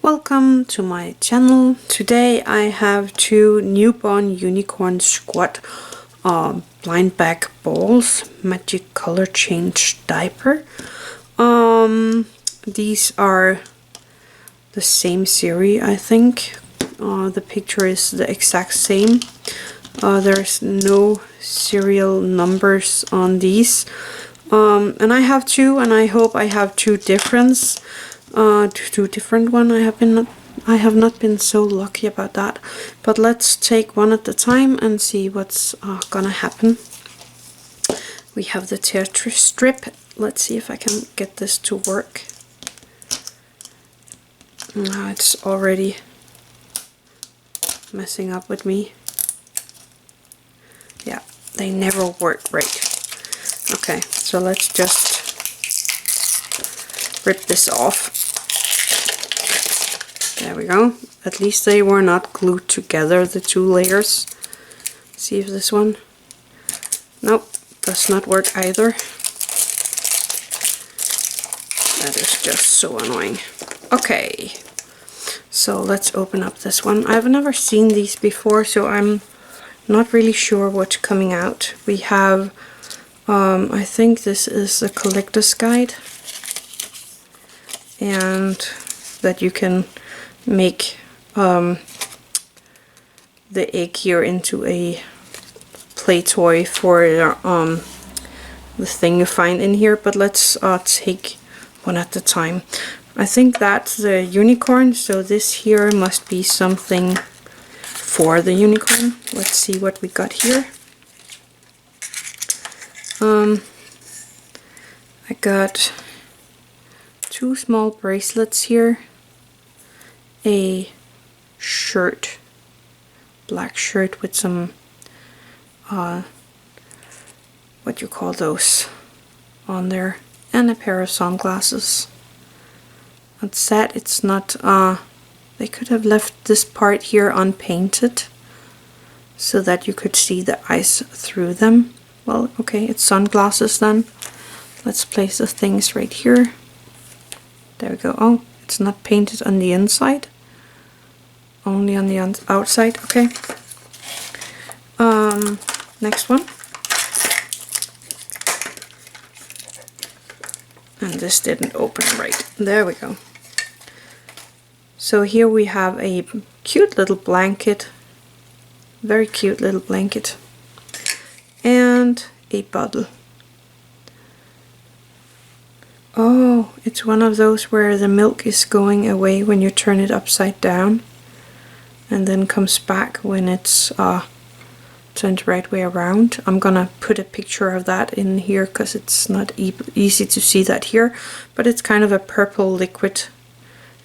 Welcome to my channel. Today I have two newborn unicorn squat blind bag balls, magic color change diaper. These are the same series, I think. The picture is the exact same. There's no serial numbers on these. And I have two, and I hope I have two different one. I have not been so lucky about that, but let's take one at a time and see what's gonna happen. We have the Tetris strip. Let's see if I can get this to work. Now it's already messing up with me. Yeah, they never work right. Okay, so let's just rip this off. There we go. At least they were not glued together, the two layers. See if this one... Nope, does not work either. That is just so annoying. Okay, so let's open up this one. I've never seen these before, so I'm not really sure what's coming out. We have, I think this is a collector's guide. And that you can make the egg here into a play toy for the thing you find in here. But let's take one at a time. I think that's the unicorn, so this here must be something for the unicorn. Let's see what we got here. I got two small bracelets here, a shirt, black shirt with some what you call those on there, and a pair of sunglasses. It's sad it's not they could have left this part here unpainted so that you could see the eyes through them. Well, okay, it's sunglasses then. Let's place the things right here. There we go. Oh, it's not painted on the inside, only on the outside. Okay. Next one. And this didn't open right. There we go. So here we have a cute little blanket, very cute little blanket, and a bottle. Oh, it's one of those where the milk is going away when you turn it upside down, and then comes back when it's turned right way around. I'm gonna put a picture of that in here because it's not easy to see that here, but it's kind of a purple liquid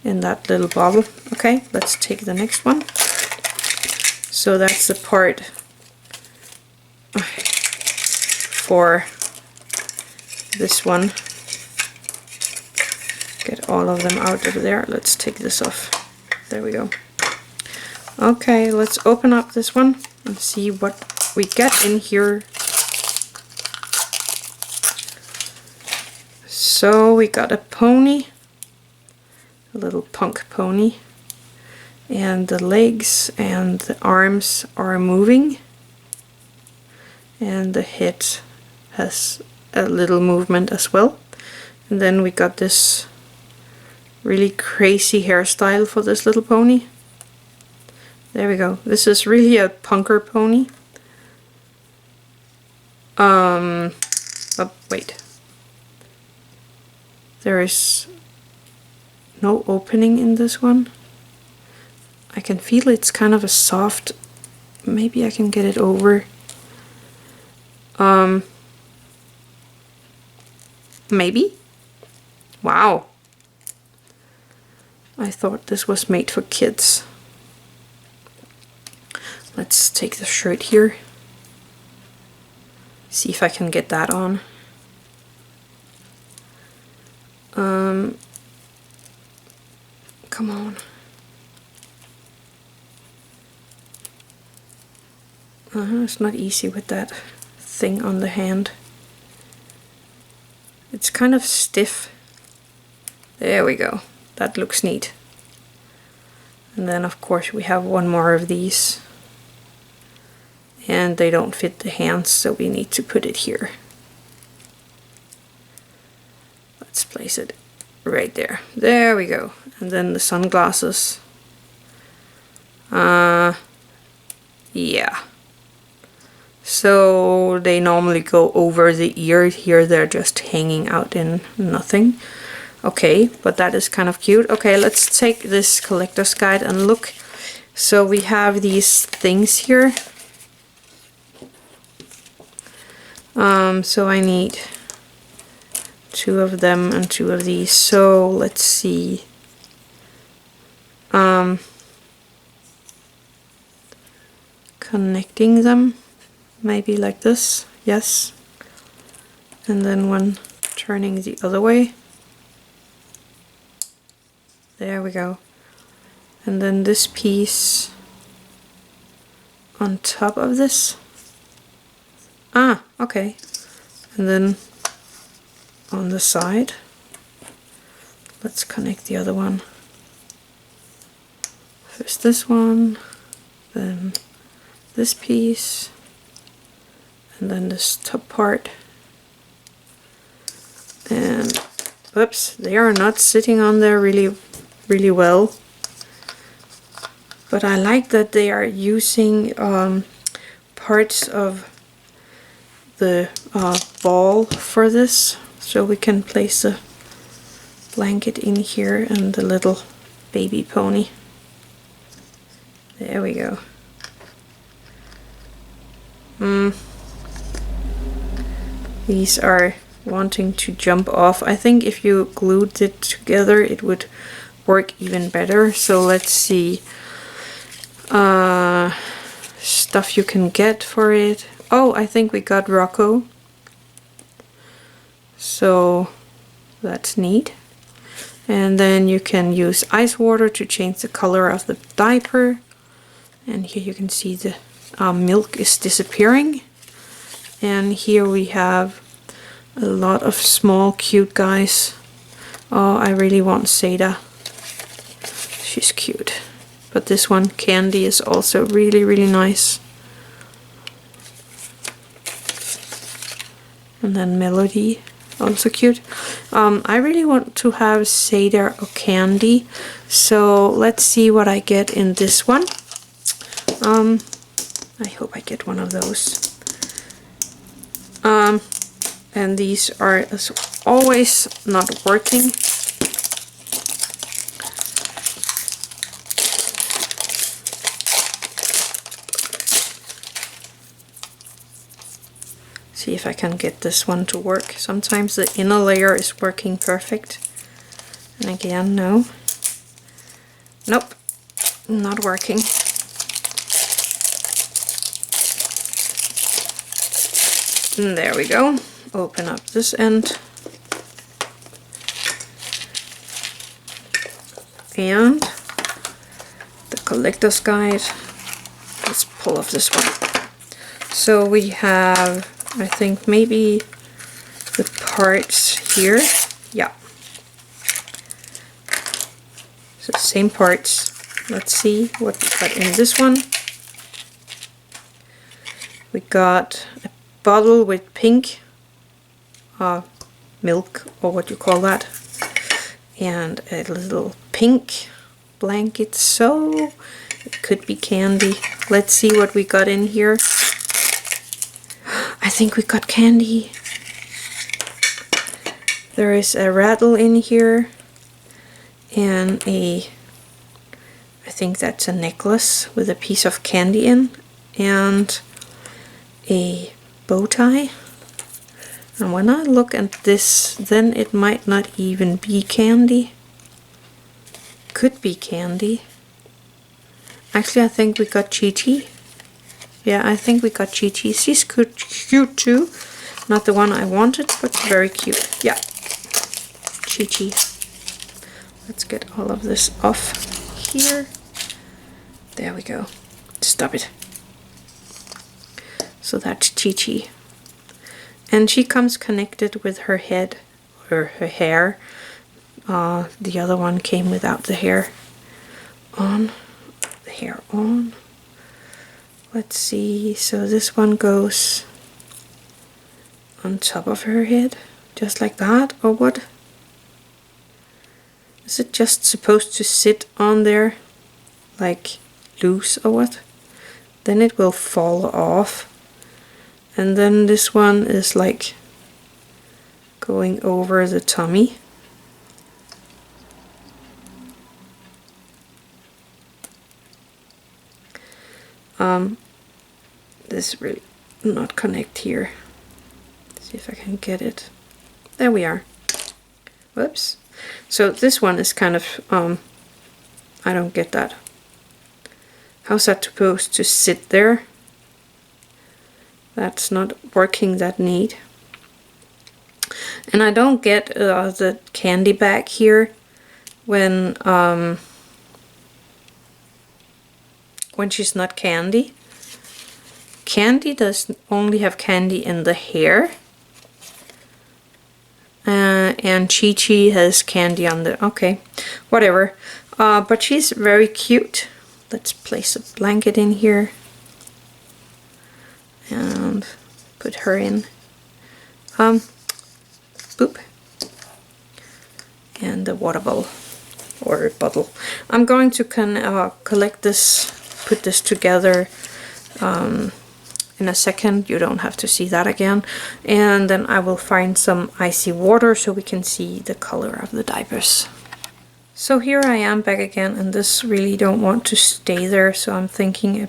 in that little bottle. Okay, let's take the next one. So that's the part for this one. Get all of them out of there. Let's take this off. There we go. Okay, let's open up this one and see what we get in here. So we got a pony, a little punk pony, and the legs and the arms are moving, and the head has a little movement as well. And then we got this really crazy hairstyle for this little pony. There we go. This is really a punker pony. Oh, wait. There is no opening in this one. I can feel it's kind of a soft. Maybe I can get it over. Maybe? Wow. I thought this was made for kids. Let's take the shirt here. See if I can get that on. Come on. It's not easy with that thing on the hand. It's kind of stiff. There we go. That looks neat. And then of course we have one more of these. And they don't fit the hands, so we need to put it here. Let's place it right there. There we go. And then the sunglasses. Yeah. So they normally go over the ear. Here they're just hanging out in nothing. Okay, but that is kind of cute. Okay, let's take this collector's guide and look. So we have these things here. So I need 2 of them and 2 of these. So let's see. Connecting them, maybe like this. Yes. And then one turning the other way. There we go. And then this piece on top of this. Ah, okay. And then on the side, let's connect the other one. First this one, then this piece, and then this top part. And oops, they are not sitting on there really well. But I like that they are using parts of the ball for this, so we can place a blanket in here and the little baby pony. There we go. These are wanting to jump off. I think if you glued it together it would work even better. So let's see. Stuff you can get for it. Oh, I think we got Rocco. So that's neat. And then you can use ice water to change the color of the diaper. And here you can see the milk is disappearing. And here we have a lot of small cute guys. Oh, I really want Seda. She's cute. But this one, Candy, is also really nice. And then Melody, also cute. I really want to have Seda or Candy. So let's see what I get in this one. I hope I get one of those. And these are, as always, not working. See if I can get this one to work. Sometimes the inner layer is working perfect. And again, no. Nope, not working. And there we go. Open up this end. And the collector's guide. Let's pull off this one. So we have, I think, maybe the parts here. Yeah. So same parts. Let's see what we got in this one. We got a bottle with pink milk, or what you call that, and a little pink blanket, so it could be Candy. Let's see what we got in here. I think we got Candy. There is a rattle in here and I think that's a necklace with a piece of candy in, and a bow tie. And when I look at this, then it might not even be Candy. Could be Candy. Actually, I think we got Chi-Chi. Yeah, I think we got Chi-Chi. She's cute too. Not the one I wanted, but very cute. Yeah, Chi-Chi. Let's get all of this off here. There we go. Stop it. So that's Chi-Chi. And she comes connected with her head, or her hair. The other one came without the hair. on, the hair on. Let's see, so this one goes on top of her head, just like that, or what? Is it just supposed to sit on there, like loose or what? Then it will fall off. And then this one is like going over the tummy. This really not connect here. Let's see if I can get it. There we are. Whoops. So this one is kind of, I don't get that. How's that supposed to sit there? That's not working that neat. And I don't get the candy bag here when she's not Candy. Candy does only have candy in the hair. And Chi Chi has candy on the, okay, whatever. But she's very cute. Let's place a blanket in here. And put her in. Boop. And the water bottle. Or bottle. I'm going to collect this, put this together in a second. You don't have to see that again. And then I will find some icy water so we can see the color of the diapers. So here I am back again, and this really don't want to stay there, so I'm thinking a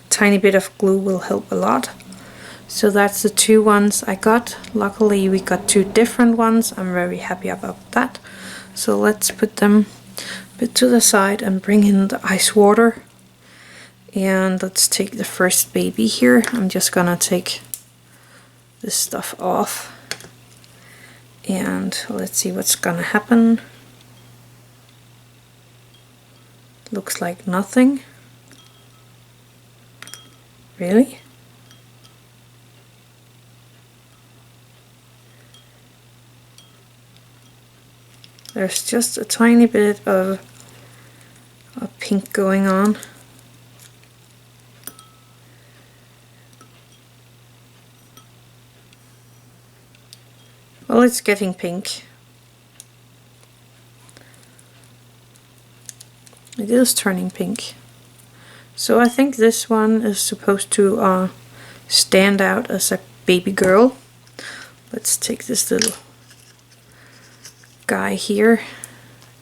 tiny bit of glue will help a lot. So that's the two ones I got. Luckily we got two different ones. I'm very happy about that. So let's put them a bit to the side and bring in the ice water. And let's take the first baby here. I'm just gonna take this stuff off. And let's see what's gonna happen. Looks like nothing. Really? There's just a tiny bit of pink going on. Well, it's getting pink. It is turning pink. So I think this one is supposed to stand out as a baby girl. Let's take this little guy here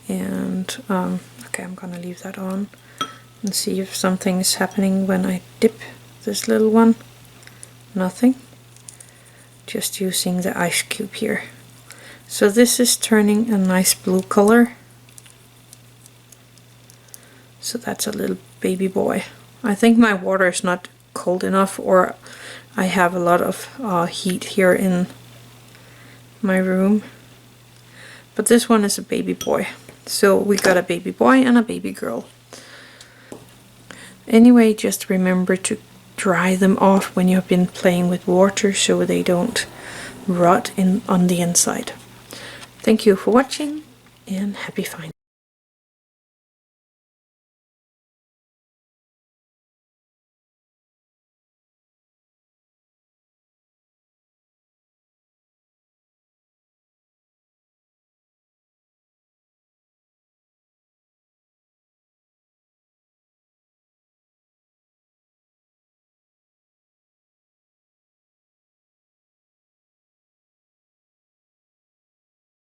and okay, I'm gonna leave that on and see if something's happening when I dip this little one. Nothing. Just using the ice cube here. So this is turning a nice blue color. So that's a little baby boy. I think my water is not cold enough, or I have a lot of heat here in my room. But this one is a baby boy. So we got a baby boy and a baby girl. Anyway, just remember to dry them off when you've been playing with water so they don't rot on the inside. Thank you for watching and happy finding.